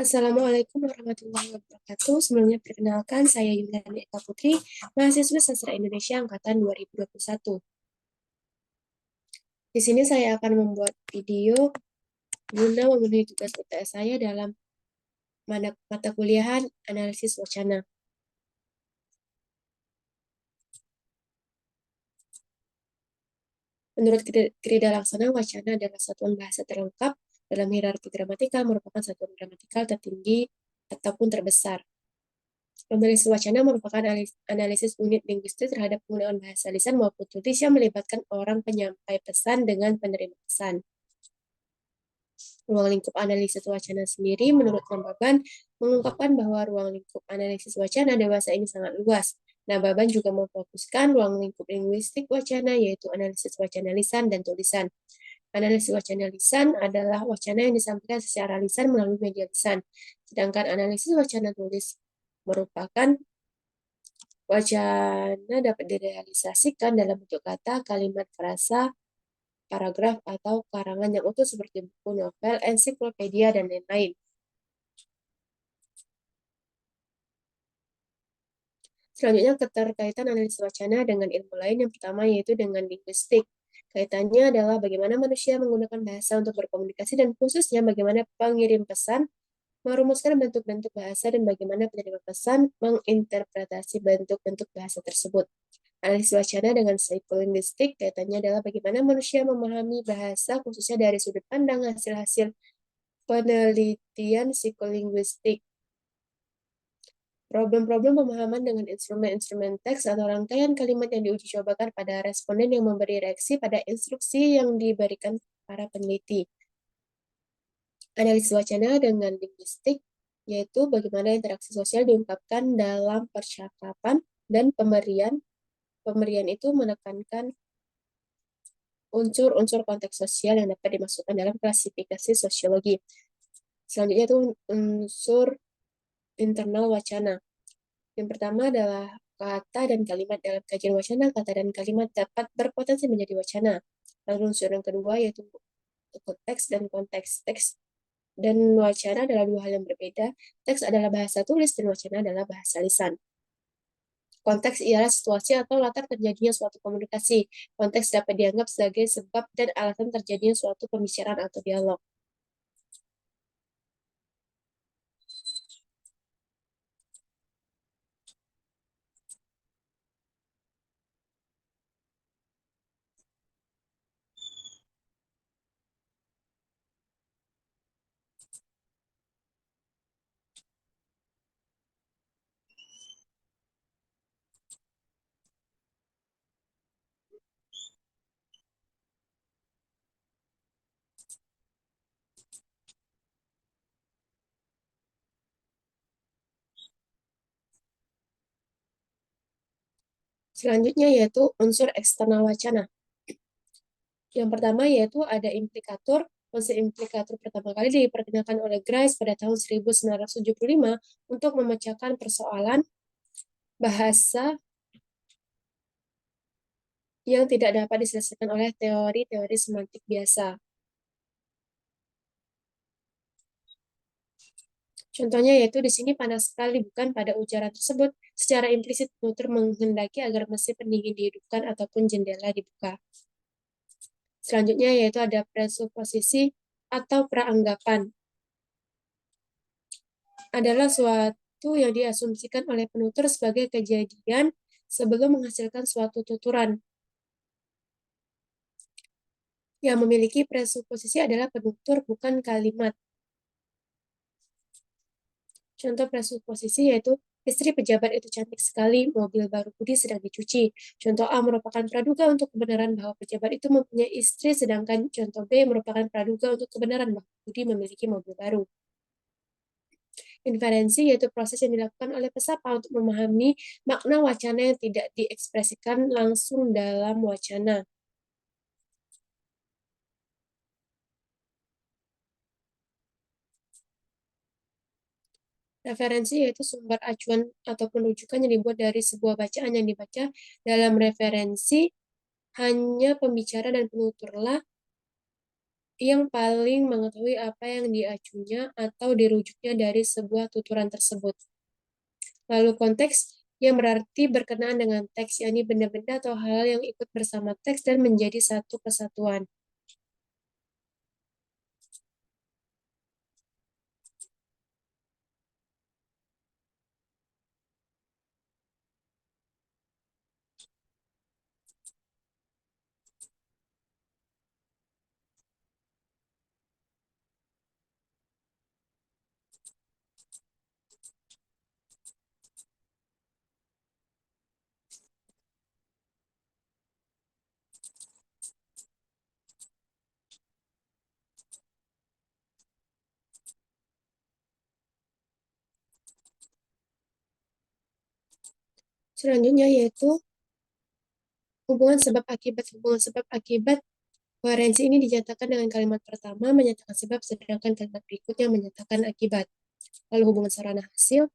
Assalamualaikum warahmatullahi wabarakatuh. Sebelumnya perkenalkan, saya Yuliani Eka Putri, mahasiswa sastra Indonesia angkatan 2021. Di sini saya akan membuat video guna memenuhi tugas UTS saya dalam mata kuliahan analisis wacana. Menurut Krida Laksana, wacana adalah satuan bahasa terlengkap dalam hierarki gramatikal, merupakan satuan gramatikal tertinggi ataupun terbesar. Analisis wacana merupakan analisis unit linguistik terhadap penggunaan bahasa lisan maupun tulis yang melibatkan orang penyampai pesan dengan penerima pesan. Ruang lingkup analisis wacana sendiri, menurut Nababan, mengungkapkan bahwa ruang lingkup analisis wacana dewasa ini sangat luas. Nababan juga memfokuskan ruang lingkup linguistik wacana, yaitu analisis wacana lisan dan tulisan. Analisis wacana lisan adalah wacana yang disampaikan secara lisan melalui media lisan, sedangkan analisis wacana tulis merupakan wacana dapat direalisasikan dalam bentuk kata, kalimat, frasa, paragraf, atau karangan yang utuh seperti buku, novel, ensiklopedia, dan lain-lain. Selanjutnya, keterkaitan analisis wacana dengan ilmu lain yang pertama yaitu dengan linguistik. Kaitannya adalah bagaimana manusia menggunakan bahasa untuk berkomunikasi dan khususnya bagaimana pengirim pesan merumuskan bentuk-bentuk bahasa dan bagaimana penerima pesan menginterpretasi bentuk-bentuk bahasa tersebut. Analisis wacana dengan psikolinguistik kaitannya adalah bagaimana manusia memahami bahasa khususnya dari sudut pandang hasil-hasil penelitian psikolinguistik. Problem-problem pemahaman dengan instrumen-instrumen teks atau rangkaian kalimat yang diuji cobakan pada responden yang memberi reaksi pada instruksi yang diberikan para peneliti. Analisis wacana dengan linguistik, yaitu bagaimana interaksi sosial diungkapkan dalam percakapan dan pemberian itu menekankan unsur-unsur konteks sosial yang dapat dimasukkan dalam klasifikasi sosiologi. Selanjutnya itu unsur internal wacana. Yang pertama adalah kata dan kalimat. Dalam kajian wacana, kata dan kalimat dapat berpotensi menjadi wacana. Lalu unsur yang kedua yaitu teks dan konteks. Teks dan wacana adalah dua hal yang berbeda. Teks adalah bahasa tulis dan wacana adalah bahasa lisan. Konteks ialah situasi atau latar terjadinya suatu komunikasi. Konteks dapat dianggap sebagai sebab dan alasan terjadinya suatu pembicaraan atau dialog. Selanjutnya yaitu unsur eksternal wacana. Yang pertama yaitu ada implikator. Konsep implikator pertama kali diperkenalkan oleh Grice pada tahun 1975 untuk memecahkan persoalan bahasa yang tidak dapat diselesaikan oleh teori-teori semantik biasa. Contohnya yaitu di sini panas sekali bukan pada ujaran tersebut. Secara implisit penutur menghendaki agar mesin pendingin dihidupkan ataupun jendela dibuka. Selanjutnya yaitu ada presuposisi atau praanggapan. Adalah suatu yang diasumsikan oleh penutur sebagai kejadian sebelum menghasilkan suatu tuturan. Yang memiliki presuposisi adalah penutur, bukan kalimat. Contoh presuposisi yaitu istri pejabat itu cantik sekali, mobil baru Budi sedang dicuci. Contoh A merupakan praduga untuk kebenaran bahwa pejabat itu mempunyai istri, sedangkan contoh B merupakan praduga untuk kebenaran bahwa Budi memiliki mobil baru. Inferensi yaitu proses yang dilakukan oleh pesapa untuk memahami makna wacana yang tidak diekspresikan langsung dalam wacana. Referensi yaitu sumber acuan ataupun rujukan yang dibuat dari sebuah bacaan yang dibaca. Dalam referensi, hanya pembicara dan penuturlah yang paling mengetahui apa yang diacunya atau dirujuknya dari sebuah tuturan tersebut. Lalu konteks yang berarti berkenaan dengan teks, yakni benda-benda atau hal yang ikut bersama teks dan menjadi satu kesatuan. Selanjutnya yaitu hubungan sebab akibat. Hubungan sebab akibat koherensi ini dinyatakan dengan kalimat pertama menyatakan sebab, sedangkan kalimat berikutnya menyatakan akibat. Lalu hubungan sarana hasil.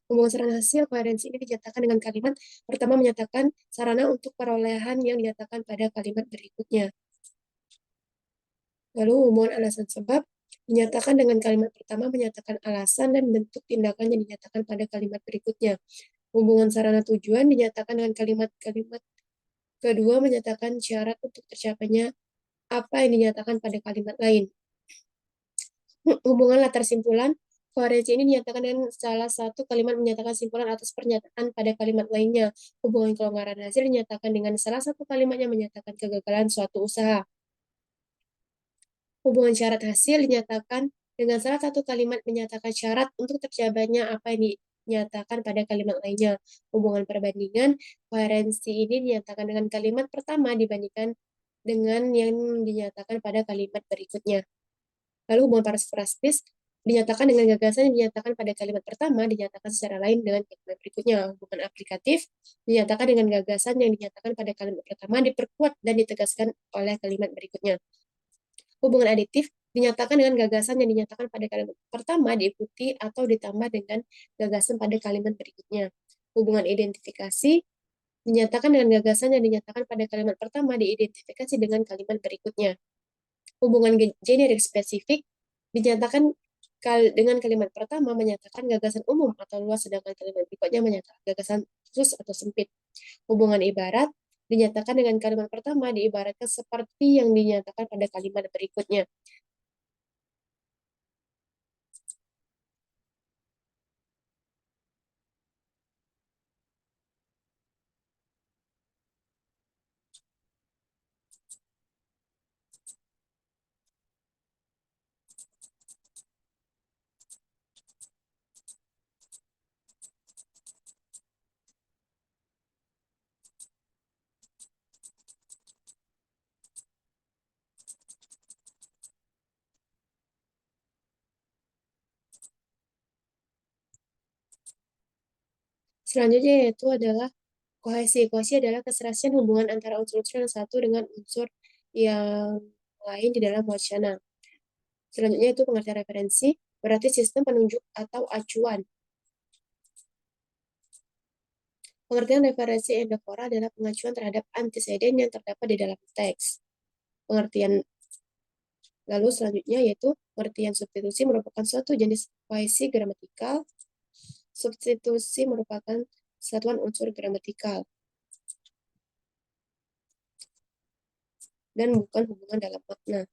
Hubungan sarana hasil koherensi ini dinyatakan dengan kalimat pertama menyatakan sarana untuk perolehan yang dinyatakan pada kalimat berikutnya. Lalu hubungan alasan sebab dinyatakan dengan kalimat pertama menyatakan alasan dan bentuk tindakan yang dinyatakan pada kalimat berikutnya. Hubungan sarana tujuan dinyatakan dengan kalimat-kalimat kedua menyatakan syarat untuk tercapainya apa yang dinyatakan pada kalimat lain. Hubungan latar simpulan koherensi ini dinyatakan dengan salah satu kalimat menyatakan simpulan atas pernyataan pada kalimat lainnya. Hubungan kelonggaran hasil dinyatakan dengan salah satu kalimat yang menyatakan kegagalan suatu usaha. Hubungan syarat hasil dinyatakan dengan salah satu kalimat menyatakan syarat untuk tercapainya apa yang dinyatakan pada kalimat lainnya. Hubungan perbandingan koherensi ini dinyatakan dengan kalimat pertama dibandingkan dengan yang dinyatakan pada kalimat berikutnya. Lalu hubungan parafrastis dinyatakan dengan gagasan yang dinyatakan pada kalimat pertama dinyatakan secara lain dengan kalimat berikutnya. Hubungan aplikatif dinyatakan dengan gagasan yang dinyatakan pada kalimat pertama diperkuat dan ditegaskan oleh kalimat berikutnya. Hubungan aditif dinyatakan dengan gagasan yang dinyatakan pada kalimat pertama diikuti atau ditambah dengan gagasan pada kalimat berikutnya. Hubungan identifikasi dinyatakan dengan gagasan yang dinyatakan pada kalimat pertama diidentifikasi dengan kalimat berikutnya. Hubungan generik spesifik dinyatakan dengan kalimat pertama menyatakan gagasan umum atau luas, sedangkan kalimat berikutnya menyatakan gagasan khusus atau sempit. Hubungan ibarat dinyatakan dengan kalimat pertama diibaratkan seperti yang dinyatakan pada kalimat berikutnya. Selanjutnya yaitu adalah kohesi. Kohesi adalah keserasian hubungan antara unsur-unsur yang satu dengan unsur yang lain di dalam wacana. Selanjutnya itu pengertian referensi, berarti sistem penunjuk atau acuan. Pengertian referensi endofora adalah pengacuan terhadap antiseden yang terdapat di dalam teks. Pengertian lalu selanjutnya yaitu pengertian substitusi merupakan suatu jenis kohesi gramatikal. Substitusi merupakan satuan unsur gramatikal dan bukan hubungan dalam makna.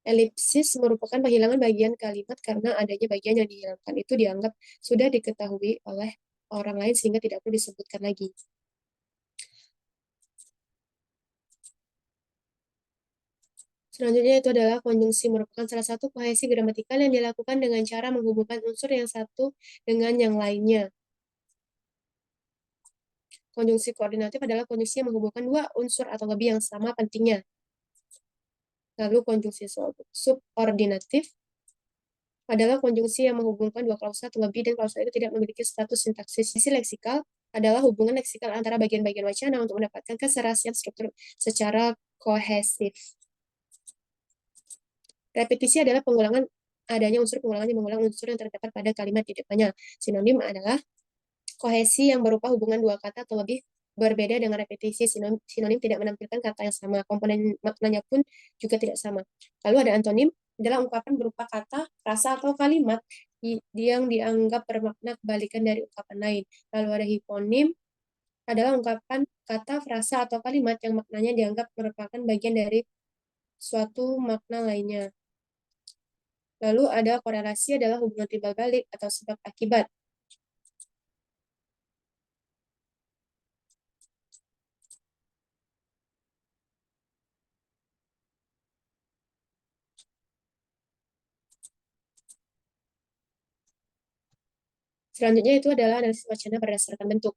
Elipsis merupakan penghilangan bagian kalimat karena adanya bagian yang dihilangkan itu dianggap sudah diketahui oleh orang lain sehingga tidak perlu disebutkan lagi. Selanjutnya itu adalah konjungsi, merupakan salah satu kohesi gramatikal yang dilakukan dengan cara menghubungkan unsur yang satu dengan yang lainnya. Konjungsi koordinatif adalah konjungsi yang menghubungkan dua unsur atau lebih yang sama pentingnya. Lalu konjungsi subordinatif adalah konjungsi yang menghubungkan dua klausa atau lebih dan klausa itu tidak memiliki status sintaksis. Sisi leksikal adalah hubungan leksikal antara bagian-bagian wacana untuk mendapatkan keserasian struktur secara kohesif. Repetisi adalah pengulangan adanya unsur pengulangan yang mengulang unsur yang terdapat pada kalimat di depannya. Sinonim adalah kohesi yang berupa hubungan dua kata atau lebih berbeda dengan repetisi. Sinonim tidak menampilkan kata yang sama, komponen maknanya pun juga tidak sama. Lalu ada antonim, adalah ungkapan berupa kata, frasa, atau kalimat yang dianggap bermakna kebalikan dari ungkapan lain. Lalu ada hiponim, adalah ungkapan kata, frasa, atau kalimat yang maknanya dianggap merupakan bagian dari suatu makna lainnya. Lalu ada korelasi, adalah hubungan timbal balik atau sebab akibat. Selanjutnya itu adalah analisis wacana berdasarkan bentuk.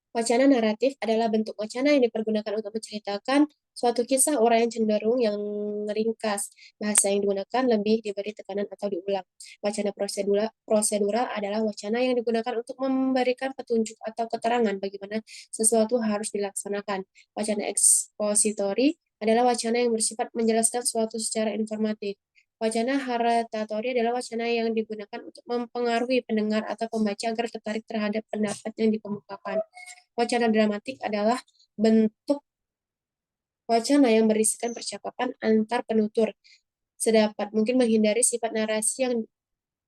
Wacana naratif adalah bentuk wacana yang dipergunakan untuk menceritakan suatu kisah orang yang cenderung yang ringkas. Bahasa yang digunakan lebih diberi tekanan atau diulang. Wacana prosedural adalah wacana yang digunakan untuk memberikan petunjuk atau keterangan bagaimana sesuatu harus dilaksanakan. Wacana ekspositori adalah wacana yang bersifat menjelaskan suatu secara informatif. Wacana haratatori adalah wacana yang digunakan untuk mempengaruhi pendengar atau pembaca agar tertarik terhadap pendapat yang dikemukakan. Wacana dramatik adalah bentuk wacana yang berisikan percakapan antar penutur, sedapat mungkin menghindari sifat narasi yang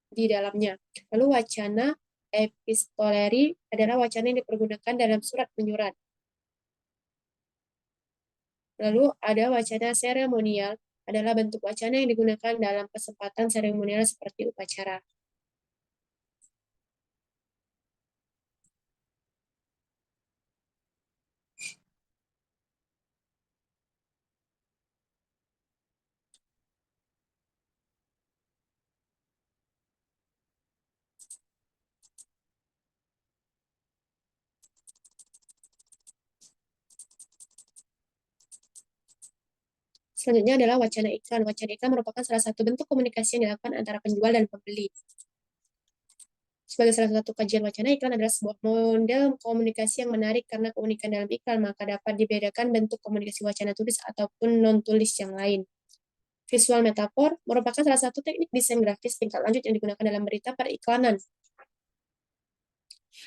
di dalamnya. Lalu wacana epistoleri adalah wacana yang dipergunakan dalam surat menyurat. Lalu ada wacana seremonial, adalah bentuk wacana yang digunakan dalam kesempatan seremonial seperti upacara. Selanjutnya adalah wacana iklan. Wacana iklan merupakan salah satu bentuk komunikasi yang dilakukan antara penjual dan pembeli. Sebagai salah satu kajian wacana, iklan adalah sebuah model komunikasi yang menarik karena keunikan dalam iklan, maka dapat dibedakan bentuk komunikasi wacana tulis ataupun non-tulis yang lain. Visual metafor merupakan salah satu teknik desain grafis tingkat lanjut yang digunakan dalam berita periklanan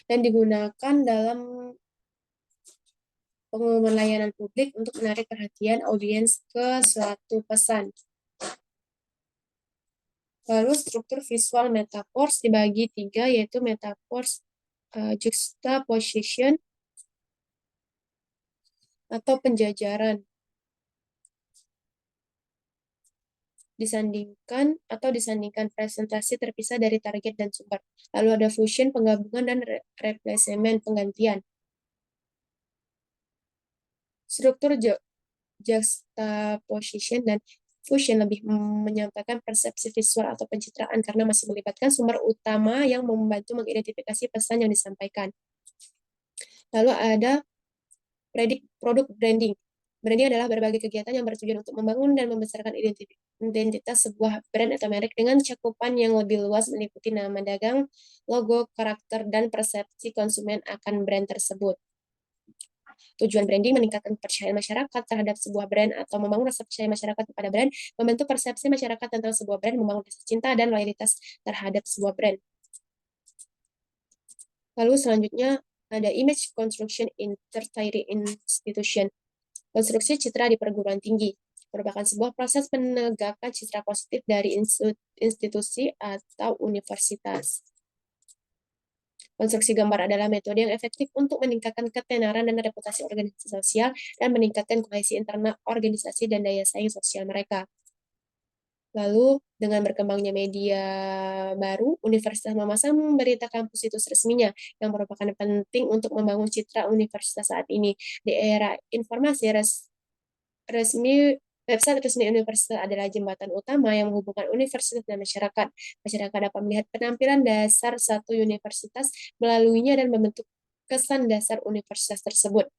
dan digunakan dalam pengumuman layanan publik untuk menarik perhatian audiens ke suatu pesan. Lalu struktur visual metaphors dibagi 3, yaitu metaphors juxtaposition atau penjajaran, disandingkan presentasi terpisah dari target dan sumber. Lalu ada fusion, penggabungan, dan replacement, penggantian. Struktur juxtaposition dan fusion lebih menyampaikan persepsi visual atau pencitraan karena masih melibatkan sumber utama yang membantu mengidentifikasi pesan yang disampaikan. Lalu ada produk branding. Branding adalah berbagai kegiatan yang bertujuan untuk membangun dan membesarkan identitas sebuah brand atau merek dengan cakupan yang lebih luas meliputi nama dagang, logo, karakter, dan persepsi konsumen akan brand tersebut. Tujuan branding meningkatkan kepercayaan masyarakat terhadap sebuah brand atau membangun rasa percaya masyarakat kepada brand, membentuk persepsi masyarakat tentang sebuah brand, membangun rasa cinta dan loyalitas terhadap sebuah brand. Lalu selanjutnya ada image construction in tertiary institution. Konstruksi citra di perguruan tinggi merupakan sebuah proses penegakan citra positif dari institusi atau universitas. Konstruksi gambar adalah metode yang efektif untuk meningkatkan ketenaran dan reputasi organisasi sosial dan meningkatkan kohesi internal organisasi dan daya saing sosial mereka. Lalu, dengan berkembangnya media baru, universitas memasang berita kampus situs resminya, yang merupakan penting untuk membangun citra universitas saat ini. Di era informasi resmi, website resmi universitas adalah jembatan utama yang menghubungkan universitas dan masyarakat. Masyarakat dapat melihat penampilan dasar satu universitas melaluinya dan membentuk kesan dasar universitas tersebut.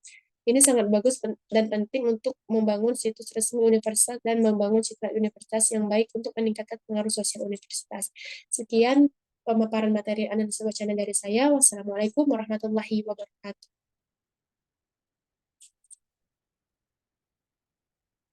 Ini sangat bagus dan penting untuk membangun situs resmi universitas dan membangun citra universitas yang baik untuk meningkatkan pengaruh sosial universitas. Sekian pemaparan materi analisis wacana dari saya. Wassalamualaikum warahmatullahi wabarakatuh.